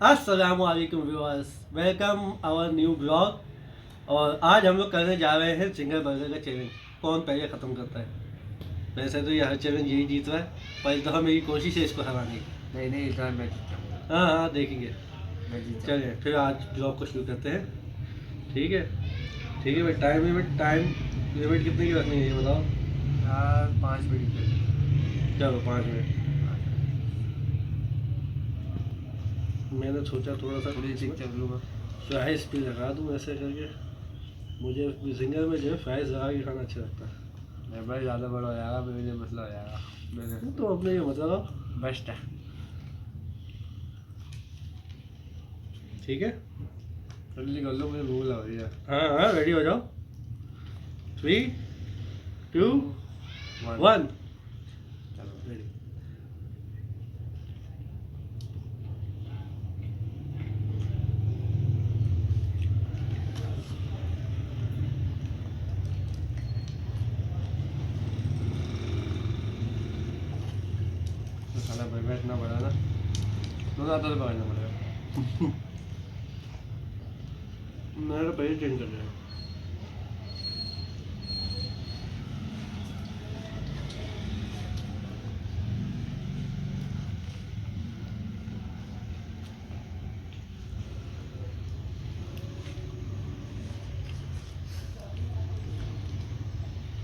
अस्सलामुअलैकुम viewers, welcome our new blog. और आज हम लोग करने जा रहे हैं सिंगल बर्गर का चैलेंज। कौन पहले ख़त्म करता है। वैसे तो यह चैलेंज यही जीत रहा है, पर इस दफ़ा मेरी कोशिश है इसको हराने की। नहीं नहीं, इस बार मैं जीता। हाँ हाँ, देखेंगे। मैं जीता। चलिए फिर आज ब्लॉग को शुरू करते हैं। ठीक है ठीक है भाई। टाइम लिमिट कितने की रखनी है ये बताओ। यार 5 मिनट के। चलो 5 मिनट। मैंने सोचा थोड़ा सा थोड़ी सी चल लूँगा। फ्राइज भी लगा दूँ ऐसे करके। मुझे सिंगल में जो है फ्राइज लगा के खाना अच्छा लगता है। मैं भाई ज़्यादा बड़ा हो जाएगा, मेरे लिए मसला हो जाएगा। मैंने तो अपने ये मतलब बेस्ट है। ठीक है। जल्दी कर लो, मुझे भूख लग रही है। हाँ हाँ, रेडी हो जाओ। 3, 2, 1। चलो रेडी। तो साला बर्गर इतना बड़ा ना, दो ज़्यादा तो पकड़ना पड़ेगा। मेरा पहले चेंज कर देगा।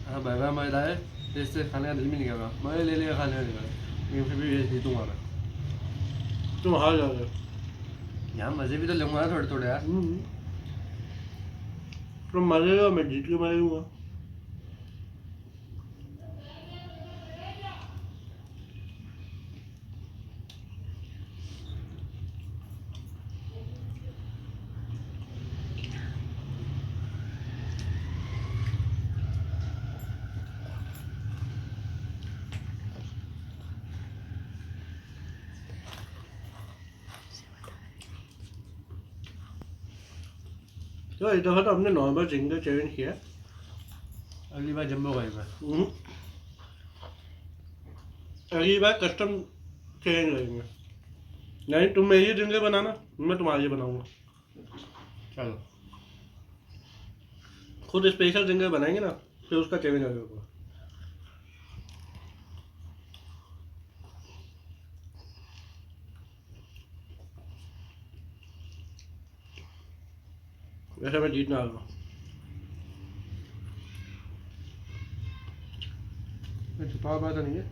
हाँ बर्गर मज़ेदार है, तो इससे खाने का दिल भी नहीं कर रहा। मैं ले लिया खाने का दिल, लेकिन फिर भी ये जीतूँगा मैं। तुम हार जाओगे। यहाँ मज़े भी तो लूँगा ना थोड़े थोड़े यार। तुम मारेगा, मैं जीत के मारूंगा। तो इस दफ़ा तो हमने नॉर्मल सिंगल चैलेंज किया। अगली बार जम्बो करेंगे। अगली बार कस्टम चैलेंज करेंगे। नहीं, तुम मेरी जिंदगी बनाना, मैं तुम्हारी बनाऊंगा। चलो खुद स्पेशल जिंगल बनाएंगे ना, फिर उसका चैलेंज होगा। वैसे मैं जीतना आ रहा। छुपा बात नहीं है।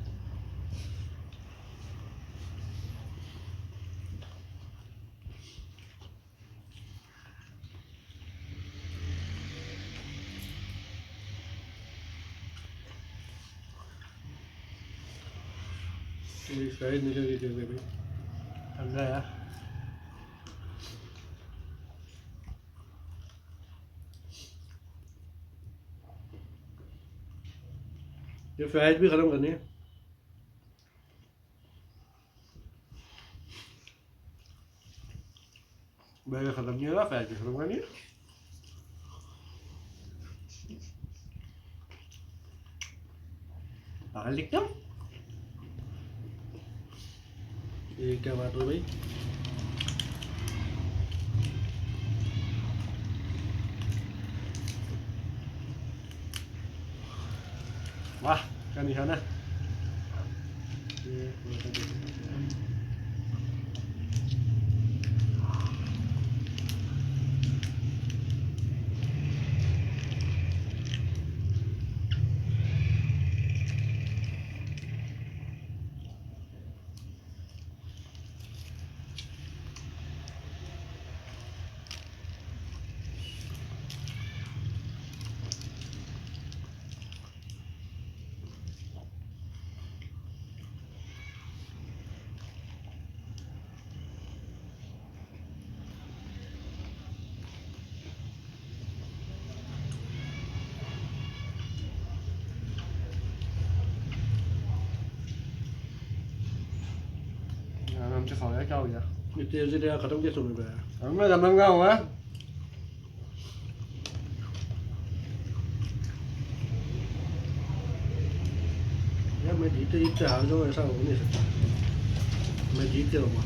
मेरी साइज निकल गई कैसे भाई। ठंडा यार। ये फ्राइज भी ख़त्म करनी है। बर्गर ख़त्म नहीं होगा, फ्राइज भी ख़त्म करनी है। पागल दिखते हो। ये क्या बात हो भाई। वाह क्या निशाना। आराम से खाओ यार, क्या हो गया। इतनी जल्दी तेरा ख़त्म कैसे होने पाया। मैं जमन का हुआ। यार मैं जीते जीतते हार जाऊँ, ऐसा हो नहीं सकता। मैं जीत के रहूँगा।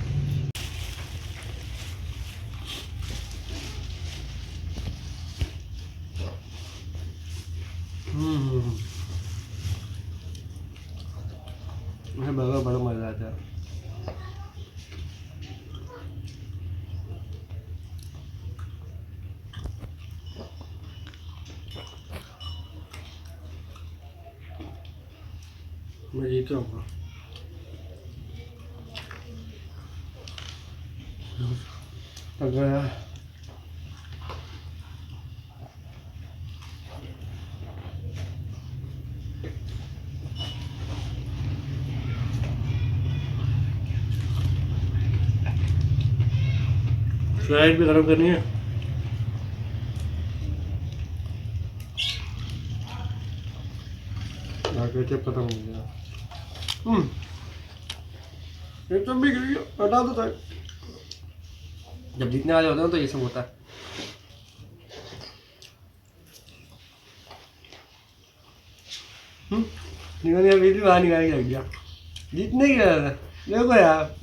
मैं जीत जाऊँगा। अब गया फ्राइड भी गर्म करनी है। केचप खत्म हो गया। केचप भी गिर गया, हटा दो साइड। जब जीतने वाले होते हैं तो ये सब होता है। निकल यार, बीच में बाहर निकाल के रख दिया। जीतने की वजह से देखो यार।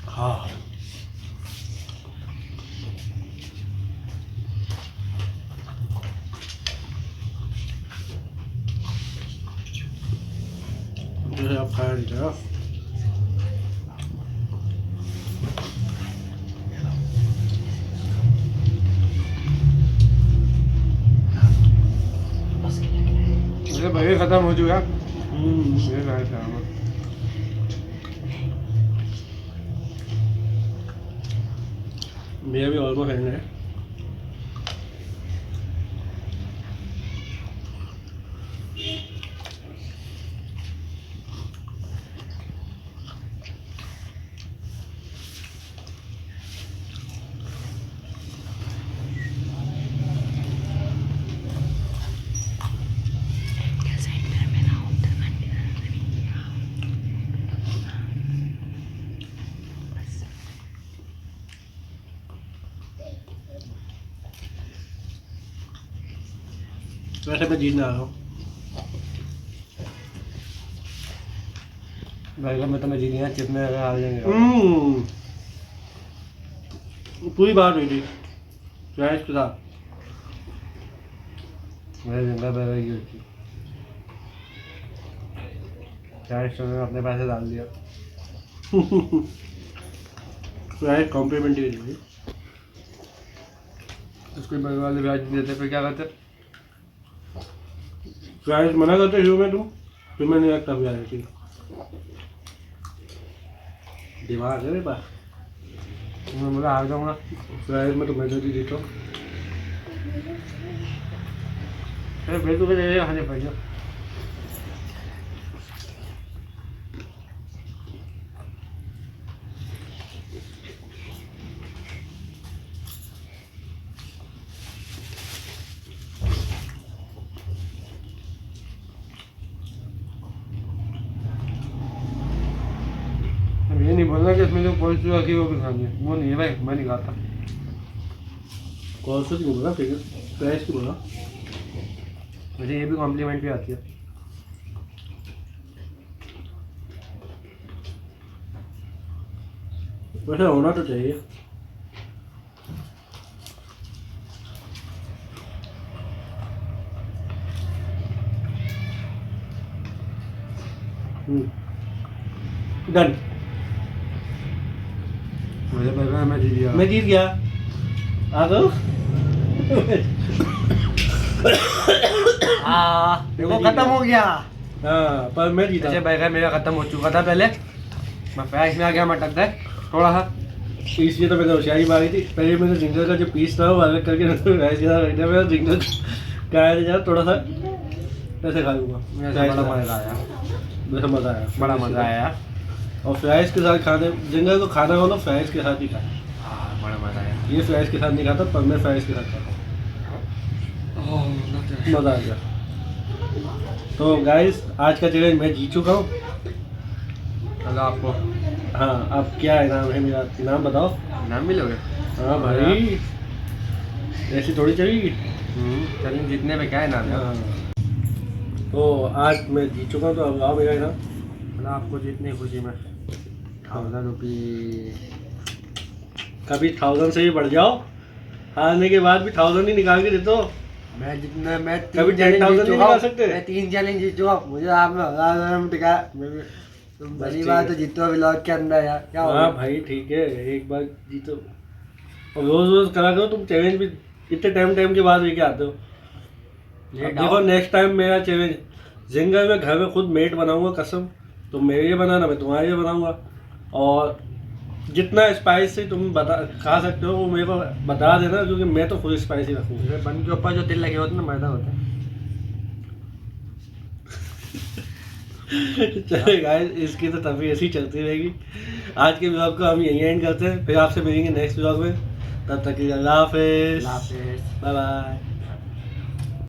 हाँ जैसे आप खाया नहीं था। मेरे भाई खत्म हो चुका। मेरे भाई था मेरा भी ऑलमोस्ट एंड है। वैसे मैं जीतने आ रहा हूँ। भाई में तो मैं जीत गया। चिप में अगर आ जाएंगे पूरी बात हुई थी राइस के साथ। मेरे जिंदा बर्गर की होती। राइस तो मैंने अपने पैसे डाल दिया। राइस कॉम्प्लीमेंट्री थी। उसको बर्गर वाले ब्याज देते फिर क्या करते? राइस मना करते शुरू में तुम, फिर मैंने लगता भी आ रही थी। दिमाग है मेरे पास। मैं बोला आ जाऊँगा। राइस में तो मैं जल्दी जीता हूँ। अरे भाई तू ले खाने पड़ जाओ। ये नहीं बोलना कि इसमें जो कौन सी रखी वो भी खानी है। वो नहीं है भाई, मैं नहीं खाता। कौन सा क्यों बोला? ठीक है राइस की बोला। मुझे ये भी कॉम्प्लीमेंट्री आती है। वैसे होना तो चाहिए। डन। मुझे पता है मैं जीत गया। मैं जीत गया। आ गो। देखो खत्म हो गया। हाँ पर मैं जीता। जैसे बर्गर मेरा खत्म हो चुका था पहले। मैं फ्राइज में आ गया, मैं अटक गए थोड़ा सा। इसलिए तो मैंने होशियारी मारी थी। पहले मैंने जिंगर का जो पीस था वो अलग करके राइस के साथ रख दिया। मैं जिंगर खाया नहीं जा, थोड़ा सा ऐसे खा लूँगा। बड़ा मज़ा आया। वैसे मज़ा आया, बड़ा मज़ा आया। और फ्राइज के साथ खाने, जिंगर को खाना हो तो फ्राइज के साथ ही खाए। हाँ बड़ा मज़ा आया। ये फ्राइज के साथ नहीं खाता, पर मैं फ्राइज के साथ खाता हूँ। मज़ा आ गया। तो गाइस आज का चैलेंज मैं जीत चुका हूँ। चलो आपको हाँ अब क्या इनाम है मेरा? इनाम बताओ। नाम मिलोगे? हाँ भाई ऐसी थोड़ी चलेगी। चलेंगे जीतने में क्या है नाम? हाँ तो आज मैं जीत चुका हूँ, तो अब आओ मेरा इनाम। मतलब आपको जीतने की खुशी में 1000 रुपये। कभी 1000 से भी बढ़ जाओ, हारने के बाद भी 1000 ही निकाल के दे दो। मैं जितना मैं कभी 10,000 नहीं निकाल सकते। मैं 3 चैलेंज जीत चुका हूँ। मुझे आप में 1000 टिका। बड़ी बात तो जीतो ब्लॉग के अंदर यार। क्या हाँ होगा? भाई ठीक है, एक बार जीतो। और रोज रोज करा करो तुम चैलेंज भी, इतने टाइम के बाद लेके आते हो। अब देखो नेक्स्ट टाइम मेरा चैलेंज, जिंगर में घर में खुद मेट बनाऊंगा, कसम। तुम मेरे लिए बनाना, मैं तुम्हारे लिए बनाऊंगा। और जितना स्पाइसी तुम खा सकते हो वो मेरे को बता देना, क्योंकि मैं तो खुद स्पाइसी रखूँगा। बन के ऊपर जो तिल लगे होते हैं ना, मैदा होता है। चलिए गाइस, इसकी तो तभी ऐसी चलती रहेगी। आज के ब्लॉग को हम यहीं एंड करते हैं, फिर आपसे मिलेंगे नेक्स्ट ब्लॉग में। तब तक के लिए अल्लाह हाफिज़, अल्लाह हाफिज़। Bye bye.